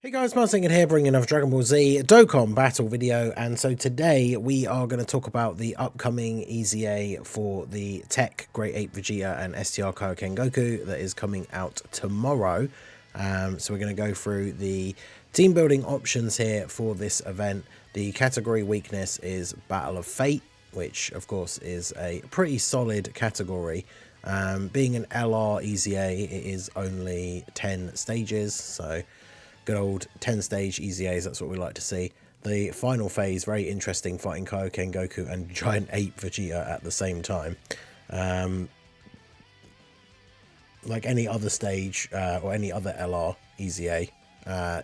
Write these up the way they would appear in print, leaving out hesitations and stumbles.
Hey guys, Martin here bringing another Dragon Ball Z Dokkan battle video, and so today we are going to talk about the upcoming EZA for the TEQ Great Ape Vegeta and STR Kaioken Goku that is coming out tomorrow. So we're going to go through the team building options here for this event. The category weakness is Battle of Fate, which of course is a pretty solid category. Being an LR EZA, it is only 10 stages, so good old 10 stage EZAs, that's what we like to see. The final phase, very interesting, fighting Kaioken Goku and Giant Ape Vegeta at the same time. Like any other stage or any other LR EZA,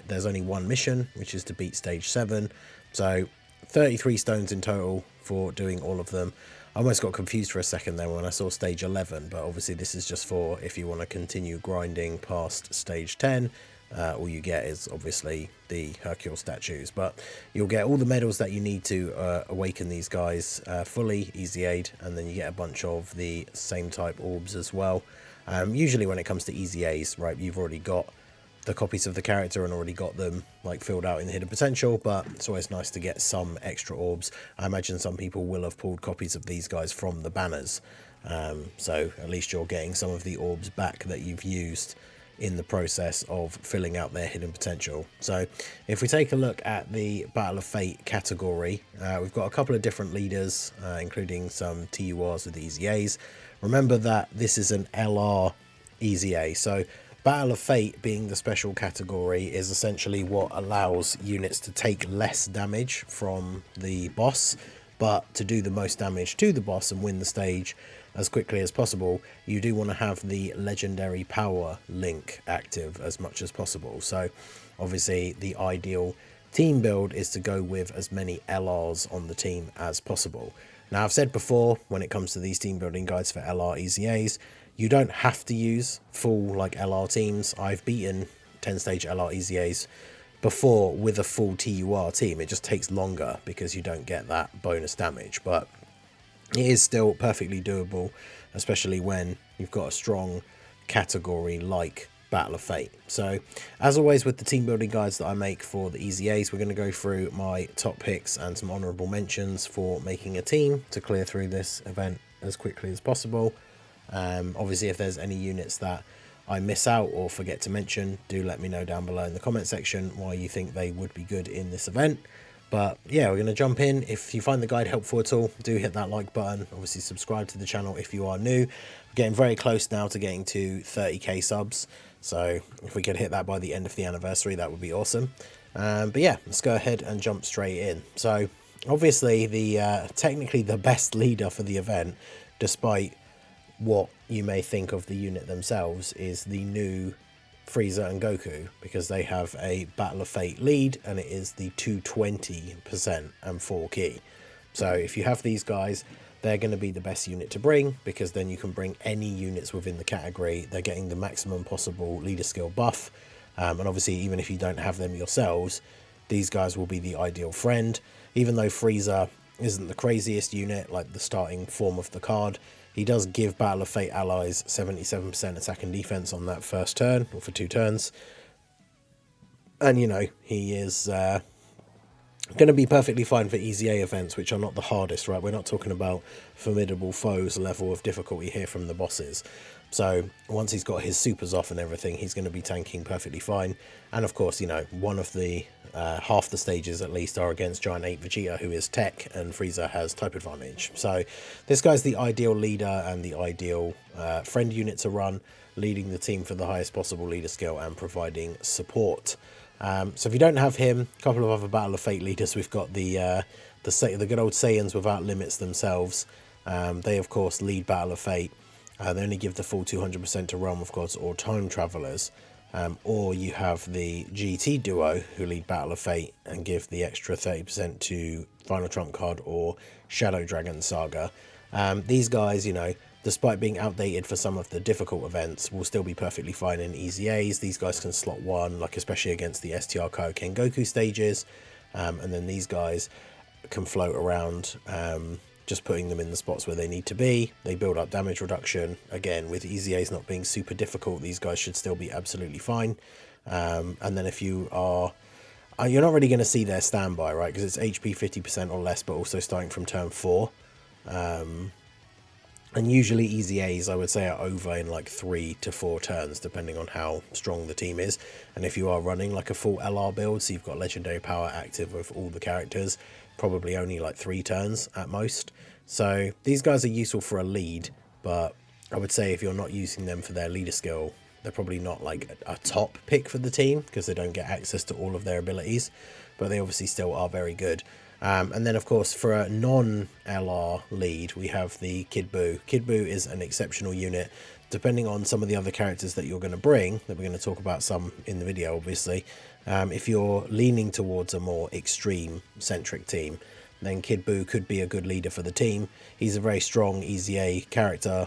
there's only one mission, which is to beat stage 7. So 33 stones in total for doing all of them. I almost got confused for a second there when I saw stage 11, but obviously this is just for if you want to continue grinding past stage 10. All you get is obviously the Hercule statues, but you'll get all the medals that you need to awaken these guys fully EZA'd, and then you get a bunch of the same type orbs as well. Usually when it comes to EZAs, right, you've already got the copies of the character and already got them like filled out in the hidden potential, but it's always nice to get some extra orbs. I imagine some people will have pulled copies of these guys from the banners, so at least you're getting some of the orbs back that you've used in the process of filling out their hidden potential. So if we take a look at the Battle of Fate category, we've got a couple of different leaders, including some TURs with EZAs. Remember that this is an LR EZA, so Battle of Fate being the special category is essentially what allows units to take less damage from the boss, but to do the most damage to the boss and win the stage as quickly as possible, you do want to have the legendary power link active as much as possible. So obviously the ideal team build is to go with as many LRs on the team as possible. Now, I've said before, when it comes to these team building guides for LR EZAs, you don't have to use full like LR teams. I've beaten 10 stage LR EZAs before with a full TUR team. It just takes longer because you don't get that bonus damage, but it is still perfectly doable, especially when you've got a strong category like Battle of Fate. So as always with the team building guides that I make for the EZAs, we're going to go through my top picks and some honorable mentions for making a team to clear through this event as quickly as possible. Obviously if there's any units that I miss out or forget to mention, do let me know down below in the comment section why you think they would be good in this event. But yeah, we're going to jump in. If you find the guide helpful at all, do hit that like button. Obviously subscribe to the channel if you are new. We're getting very close now to getting to 30k subs, so if we could hit that by the end of the anniversary, that would be awesome. But yeah, let's go ahead and jump straight in. So obviously the technically the best leader for the event, despite what you may think of the unit themselves, is the new Frieza and Goku, because they have a Battle of Fate lead and it is the 220% and 4 key. So if you have these guys, they're going to be the best unit to bring, because then you can bring any units within the category. They're getting the maximum possible leader skill buff, and obviously even if you don't have them yourselves, these guys will be the ideal friend. Even though Frieza isn't the craziest unit, like the starting form of the card, he does give Battle of Fate allies 77% attack and defense on that first turn, or for 2 turns. And, you know, he is going to be perfectly fine for EZA events, which are not the hardest, right? We're not talking about formidable foes level of difficulty here from the bosses. So once he's got his supers off and everything, he's going to be tanking perfectly fine. And of course, you know, one of the half the stages at least are against Giant Ape Vegeta, who is tech, and Frieza has type advantage. So this guy's the ideal leader and the ideal friend unit to run, leading the team for the highest possible leader skill and providing support. So if you don't have him, a couple of other Battle of Fate leaders, we've got the good old Saiyans without limits themselves. They of course lead Battle of Fate. They only give the full 200% to Realm of Gods or Time Travelers. Or you have the GT duo who lead Battle of Fate and give the extra 30% to Final Trump Card or Shadow Dragon Saga. These guys, you know, despite being outdated for some of the difficult events, will still be perfectly fine in EZAs. These guys can slot 1, like especially against the STR Kaioken Goku stages. And then these guys can float around, just putting them in the spots where they need to be. They build up damage reduction. Again, with EZAs not being super difficult, these guys should still be absolutely fine. And then if you are, you're not really going to see their standby, right? Because it's HP 50% or less, but also starting from turn 4. And usually EZAs, I would say, are over in like 3 to 4 turns, depending on how strong the team is. And if you are running like a full LR build, so you've got legendary power active with all the characters, probably only like 3 turns at most. So these guys are useful for a lead, but I would say if you're not using them for their leader skill, they're probably not like a top pick for the team because they don't get access to all of their abilities, but they obviously still are very good. And then, of course, for a non-LR lead, we have the Kid Buu. Kid Buu is an exceptional unit. Depending on some of the other characters that you're going to bring, that we're going to talk about some in the video, obviously, if you're leaning towards a more extreme-centric team, then Kid Buu could be a good leader for the team. He's a very strong EZA character.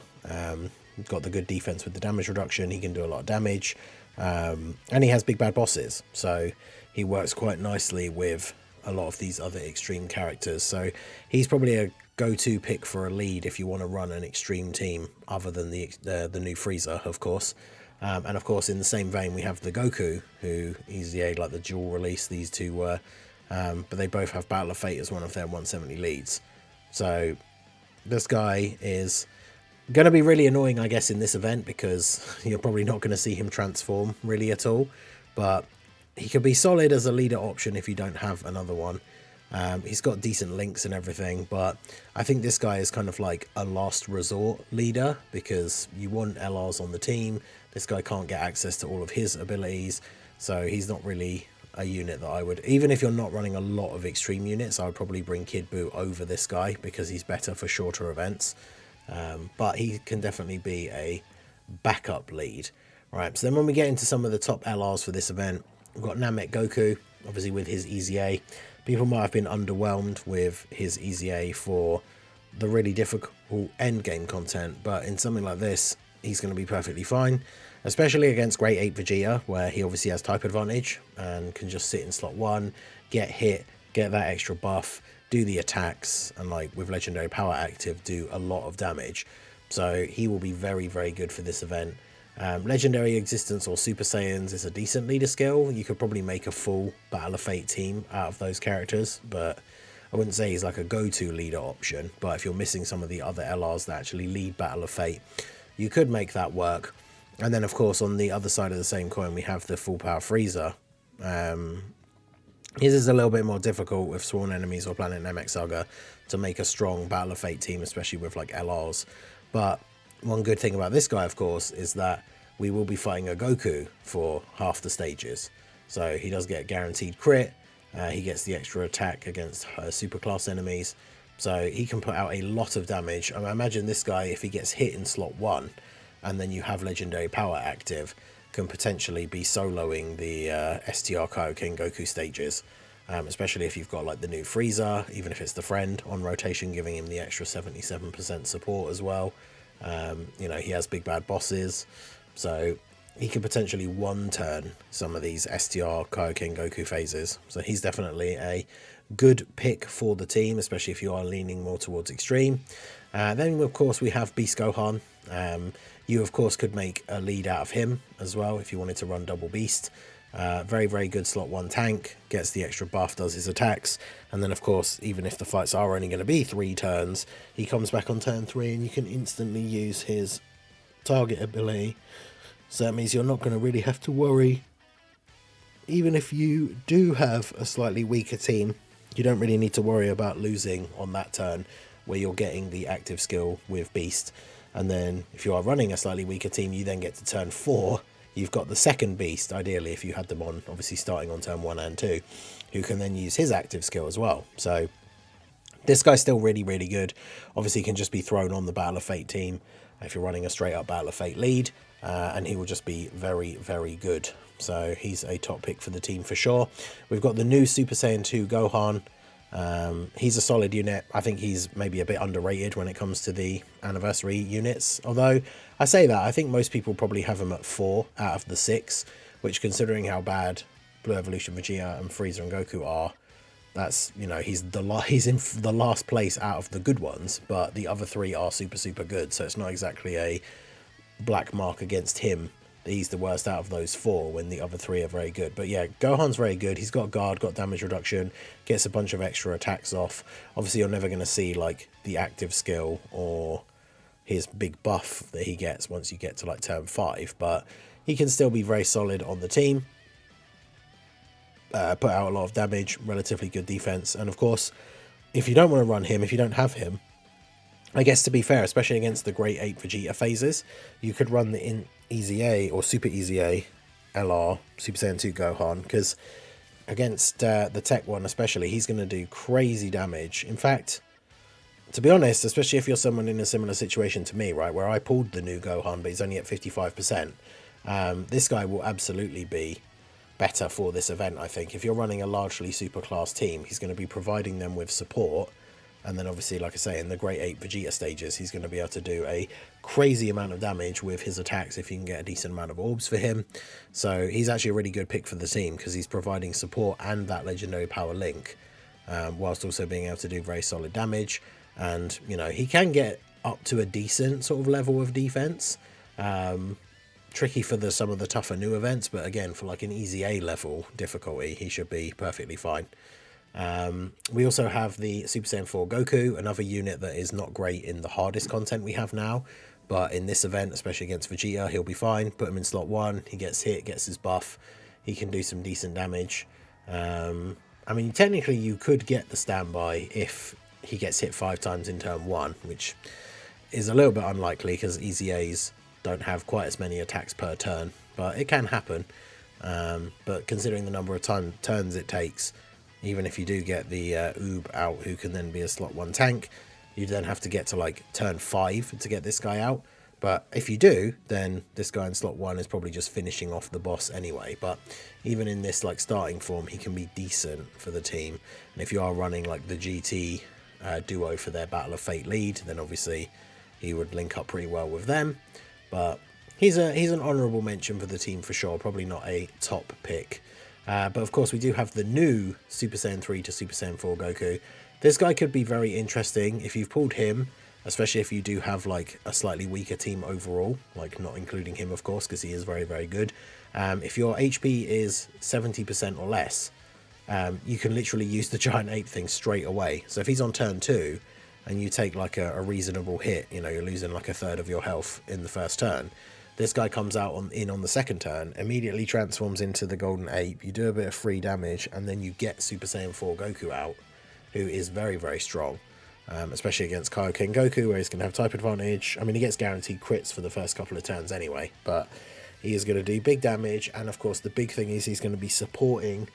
Got the good defense with the damage reduction. He can do a lot of damage. And he has big bad bosses. So he works quite nicely with a lot of these other extreme characters, so he's probably a go-to pick for a lead if you want to run an extreme team other than the new Frieza, of course. And of course, in the same vein, we have the Goku, who EZA like the dual release. These two were, but they both have Battle of Fate as one of their 170 leads. So this guy is going to be really annoying, I guess, in this event because you're probably not going to see him transform really at all, but he could be solid as a leader option if you don't have another one. He's got decent links and everything, but I think this guy is kind of like a last resort leader because you want LRs on the team. This guy can't get access to all of his abilities, so he's not really a unit that I would, even if you're not running a lot of extreme units, I would probably bring Kid Buu over this guy because he's better for shorter events. But he can definitely be a backup lead. Right, so then when we get into some of the top LRs for this event, we've got Namek Goku, obviously with his EZA. People might have been underwhelmed with his EZA for the really difficult endgame content, but in something like this, he's going to be perfectly fine, especially against Great Ape Vegeta, where he obviously has type advantage and can just sit in slot 1, get hit, get that extra buff, do the attacks, and like with legendary power active, do a lot of damage. So he will be very, very good for this event. Legendary Existence or Super Saiyans is a decent leader skill. You could probably make a full Battle of Fate team out of those characters, but I wouldn't say he's like a go-to leader option. But if you're missing some of the other LRs that actually lead Battle of Fate, you could make that work. And then, of course, on the other side of the same coin, we have the full power Frieza. His is a little bit more difficult with Sworn Enemies or Planet Namek Saga to make a strong Battle of Fate team, especially with like LRs. But one good thing about this guy, of course, is that we will be fighting a Goku for half the stages. So he does get guaranteed crit. He gets the extra attack against super class enemies. So he can put out a lot of damage. I imagine this guy, if he gets hit in slot 1, and then you have legendary power active, can potentially be soloing the STR Kaioken Goku stages. Especially if you've got like the new Frieza, even if it's the friend on rotation, giving him the extra 77% support as well. You know, he has big bad bosses, so he could potentially one-turn some of these STR Kaioken Goku phases. So he's definitely a good pick for the team, especially if you are leaning more towards extreme. Then, of course, we have Beast Gohan. You, of course, could make a lead out of him as well if you wanted to run double Beast. Very, very good slot 1 tank, gets the extra buff, does his attacks, and then of course, even if the fights are only going to be 3 turns, he comes back on turn 3 and you can instantly use his target ability. So that means you're not going to really have to worry. Even if you do have a slightly weaker team, you don't really need to worry about losing on that turn where you're getting the active skill with Beast. And then if you are running a slightly weaker team, you then get to turn 4. You've got the second Beast, ideally, if you had them on, obviously starting on turn 1 and 2, who can then use his active skill as well. So this guy's still really, really good. Obviously, can just be thrown on the Battle of Fate team if you're running a straight-up Battle of Fate lead, and he will just be very, very good. So he's a top pick for the team for sure. We've got the new Super Saiyan 2 Gohan. He's a solid unit. I think he's maybe a bit underrated when it comes to the anniversary units, although I say that I think most people probably have him at 4 out of the 6, which, considering how bad Blue Evolution Vegeta and Frieza and Goku are, that's, you know, he's in the last place out of the good ones, but the other 3 are super, super good, so it's not exactly a black mark against him that he's the worst out of those 4 when the other 3 are very good. But yeah, Gohan's very good. He's got guard, got damage reduction, gets a bunch of extra attacks off. Obviously, you're never going to see like the active skill or his big buff that he gets once you get to like turn 5, but he can still be very solid on the team. Put out a lot of damage, relatively good defense, and of course, if you don't want to run him, if you don't have him, I guess to be fair, especially against the great Ape Vegeta phases, you could run the EZA or Super EZA LR Super Saiyan 2 Gohan, because against the TEQ one especially, he's going to do crazy damage. In fact, to be honest, especially if you're someone in a similar situation to me, right, where I pulled the new Gohan, but he's only at 55%, this guy will absolutely be better for this event, I think. If you're running a largely super class team, he's going to be providing them with support. And then obviously, like I say, in the Great Ape Vegeta stages, he's going to be able to do a crazy amount of damage with his attacks if you can get a decent amount of orbs for him. So he's actually a really good pick for the team because he's providing support and that legendary power link, whilst also being able to do very solid damage. And, you know, he can get up to a decent sort of level of defense. Tricky for some of the tougher new events, but again, for like an EZA level difficulty, he should be perfectly fine. We also have the Super Saiyan 4 Goku, another unit that is not great in the hardest content we have now, but in this event, especially against Vegeta, he'll be fine. Put him in slot 1, he gets hit, gets his buff, he can do some decent damage. I mean, technically you could get the standby if he gets hit 5 times in turn 1, which is a little bit unlikely because EZAs don't have quite as many attacks per turn, but it can happen. But considering the number of turns it takes, even if you do get the Oob out, who can then be a slot 1 tank, you then have to get to like turn 5 to get this guy out. But if you do, then this guy in slot 1 is probably just finishing off the boss anyway. But even in this like starting form, he can be decent for the team. And if you are running like the GT duo for their Battle of Fate lead, then obviously he would link up pretty well with them. But he's an honourable mention for the team for sure. Probably not a top pick. But of course, we do have the new Super Saiyan 3 to Super Saiyan 4 Goku. This guy could be very interesting if you've pulled him, especially if you do have like a slightly weaker team overall, like not including him, of course, because he is very, very good. If your HP is 70% or less, you can literally use the Giant Ape thing straight away. So if he's on turn 2 and you take like a reasonable hit, you know, you're losing like a third of your health in the first turn, this guy comes out on the second turn, immediately transforms into the Golden Ape, you do a bit of free damage, and then you get Super Saiyan 4 Goku out, who is very, very strong, especially against Kaioken Goku, where he's going to have type advantage. I mean, he gets guaranteed crits for the first couple of turns anyway, but he is going to do big damage, and of course the big thing is he's going to be supporting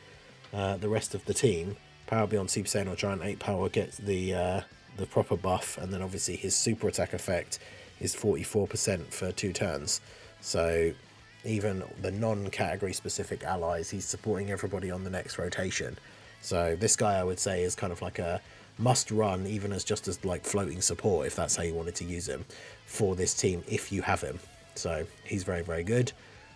the rest of the team. Power Beyond Super Saiyan or Giant Ape Power gets the proper buff, and then obviously his super attack effect is 44% for 2 turns. So even the non-category specific allies, he's supporting everybody on the next rotation. So this guy, I would say, is kind of like a must run, even as just as like floating support, if that's how you wanted to use him for this team, if you have him. So he's very, very good.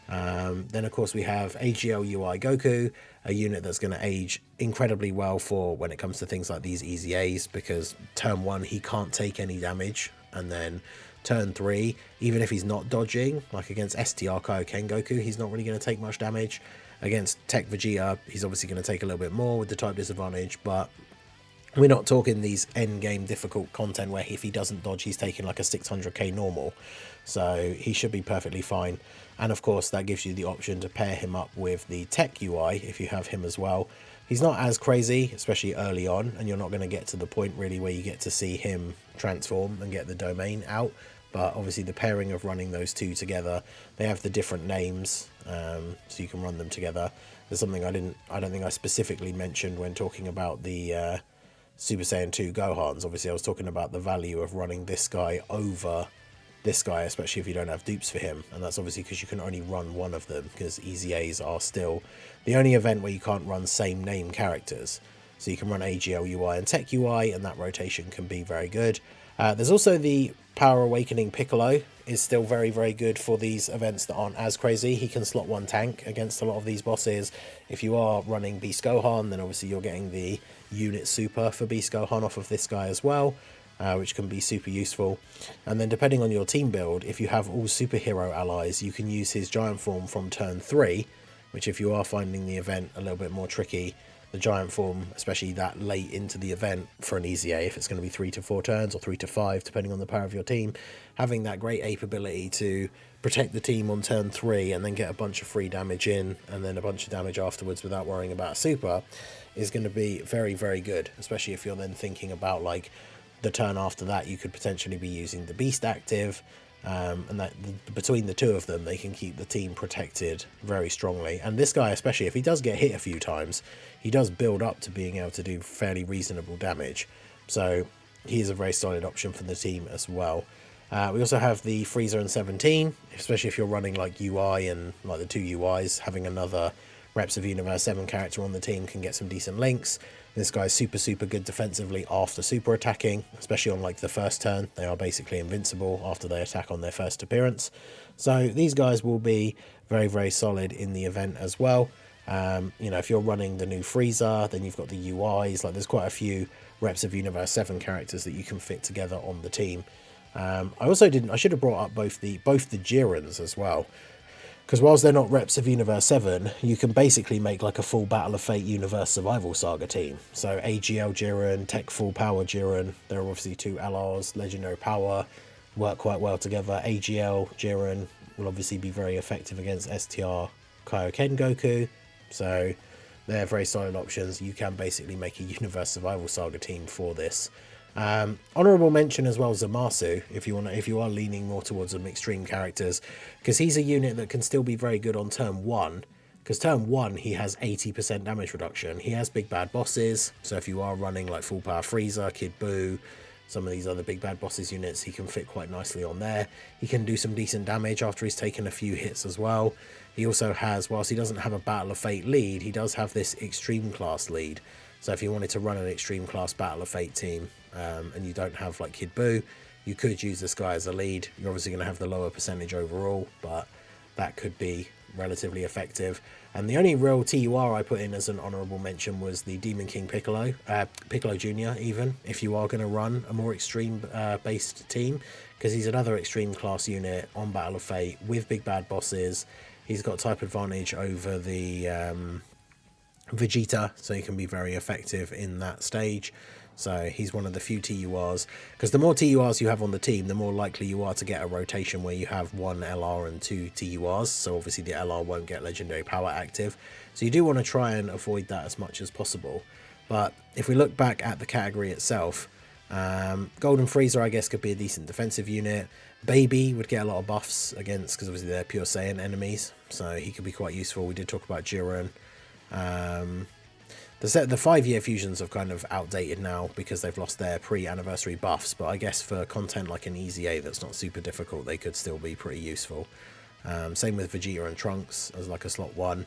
Then of course we have AGL UI Goku, a unit that's going to age incredibly well for when it comes to things like these EZAs, because turn 1 he can't take any damage, and then turn 3, even if he's not dodging, like against STR Kaioken Goku, he's not really going to take much damage. Against TEQ Vegeta, he's obviously going to take a little bit more with the type disadvantage, but we're not talking these end game difficult content where if he doesn't dodge, he's taking like a 600k normal. So he should be perfectly fine. And of course, that gives you the option to pair him up with the TEQ UI if you have him as well. He's not as crazy, especially early on, and you're not going to get to the point really where you get to see him transform and get the domain out. But obviously the pairing of running those two together, they have the different names, so you can run them together. There's something I don't think I specifically mentioned when talking about the Super Saiyan 2 Gohans. Obviously I was talking about the value of running this guy over this guy, especially if you don't have dupes for him, and that's obviously because you can only run one of them, because EZAs are still the only event where you can't run same name characters. So you can run AGL UI and TEQ UI, and that rotation can be very good. There's also the Power Awakening Piccolo, is still very, very good for these events that aren't as crazy. He can slot 1 tank against a lot of these bosses. If you are running Beast Gohan, then obviously you're getting the unit super for Beast Gohan off of this guy as well. which can be super useful. And then depending on your team build, if you have all superhero allies, you can use his giant form from turn 3, which if you are finding the event a little bit more tricky, the giant form, especially that late into the event for an EZA, if it's going to be 3 to 4 turns or 3 to 5, depending on the power of your team, having that great ape ability to protect the team on turn 3 and then get a bunch of free damage in and then a bunch of damage afterwards without worrying about a super is going to be very, very good, especially if you're then thinking about like the turn after that, you could potentially be using the beast active. And that between the two of them, they can keep the team protected very strongly. And this guy, especially if he does get hit a few times, he does build up to being able to do fairly reasonable damage. So he is a very solid option for the team as well. We also have the Frieza and 17, especially if you're running like UI and like the 2 UIs, having another Reps of Universe 7 character on the team can get some decent links. This guy's super, super good defensively after super attacking, especially on like the first turn. They are basically invincible after they attack on their first appearance. So these guys will be very, very solid in the event as well. You know, if you're running the new Frieza, then you've got the UIs. Like there's quite a few Reps of Universe 7 characters that you can fit together on the team. I should have brought up both the Jirans as well. Because whilst they're not Reps of Universe 7, you can basically make like a full Battle of Fate Universe Survival Saga team. So AGL Jiren, TEQ Full Power Jiren, there are obviously 2 LRs, Legendary Power, work quite well together. AGL Jiren will obviously be very effective against STR Kaioken Goku. So they're very solid options. You can basically make a Universe Survival Saga team for this. Honorable mention as well, Zamasu, if you are leaning more towards some extreme characters, because he's a unit that can still be very good on turn 1, because turn 1 he has 80% damage reduction. He has big bad bosses, so if you are running like full power Frieza, Kid Buu, some of these other big bad bosses units, he can fit quite nicely on there. He can do some decent damage after he's taken a few hits as well. He also has, whilst he doesn't have a Battle of Fate lead, he does have this extreme class lead. So if you wanted to run an extreme class Battle of Fate team, and you don't have like Kid Buu, you could use this guy as a lead. You're obviously going to have the lower percentage overall, but that could be relatively effective. And the only real TUR I put in as an honorable mention was the Demon King Piccolo, Piccolo Jr. even, if you are going to run a more extreme based team, because he's another extreme class unit on Battle of Fate with big bad bosses. He's got type advantage over the Vegeta, so he can be very effective in that stage. So he's one of the few TURs, because the more TURs you have on the team, the more likely you are to get a rotation where you have 1 LR and 2 TURs. So obviously the LR won't get legendary power active. So you do want to try and avoid that as much as possible. But if we look back at the category itself, Golden Frieza I guess could be a decent defensive unit. Baby would get a lot of buffs against, because obviously they're pure Saiyan enemies, so he could be quite useful. We did talk about Jiren. The 5-year fusions have kind of outdated now because they've lost their pre-anniversary buffs, but I guess for content like an EZA that's not super difficult, they could still be pretty useful. Same with Vegeta and Trunks as like a slot 1.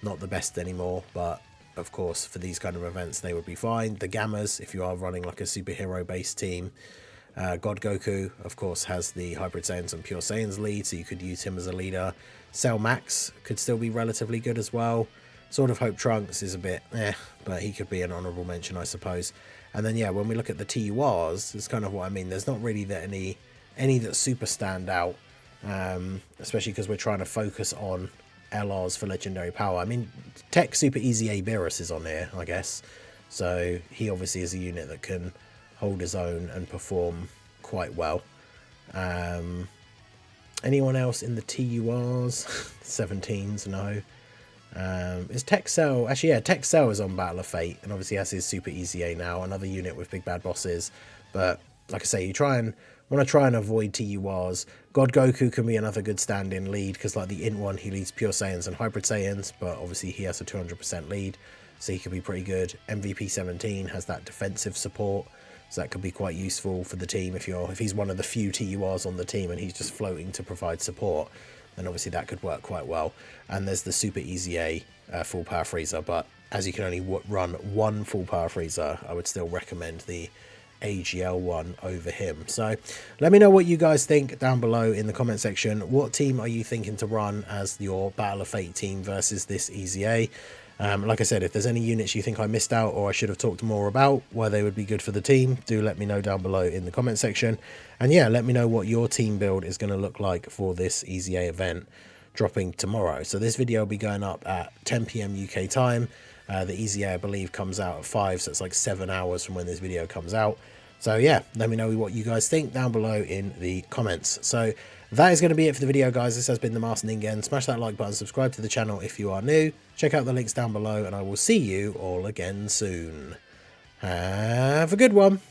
Not the best anymore, but of course for these kind of events they would be fine. The Gammas, if you are running like a superhero based team. God Goku, of course, has the Hybrid Saiyans and Pure Saiyans lead, so you could use him as a leader. Cell Max could still be relatively good as well. Sword of Hope Trunks is a bit but he could be an honourable mention, I suppose. And then, yeah, when we look at the TURs, it's kind of what I mean. There's not really that any that super stand out, especially because we're trying to focus on LRs for legendary power. I mean, TEQ Super EZA Beerus is on here, I guess. So he obviously is a unit that can hold his own and perform quite well. Anyone else in the TURs? 17s, no. Is TEQ Cell, actually yeah, TEQ Cell is on Battle of Fate and obviously has his Super EZA now, another unit with big bad bosses. But like I say, you want to try and avoid TURs. God Goku can be another good stand-in lead, because like the Int one, he leads Pure Saiyans and Hybrid Saiyans, but obviously he has a 200% lead, so he could be pretty good. MVP 17 has that defensive support, so that could be quite useful for the team if he's one of the few TURs on the team and he's just floating to provide support. Then obviously that could work quite well. And there's the Super EZA Full Power Frieza, but as you can only run 1 Full Power Frieza, I would still recommend the AGL one over him. So let me know what you guys think down below in the comment section. What team are you thinking to run as your Battle of Fate team versus this EZA? Like I said, if there's any units you think I missed out or I should have talked more about, why they would be good for the team, do let me know down below in the comment section. And yeah, let me know what your team build is going to look like for this EZA event dropping tomorrow. So this video will be going up at 10 PM UK time. The EZA, I believe, comes out at 5, so it's like 7 hours from when this video comes out. So yeah, let me know what you guys think down below in the comments. So that is going to be it for the video, guys. This has been the Master Ningen. Smash that like button, subscribe to the channel if you are new. Check out the links down below, and I will see you all again soon. Have a good one.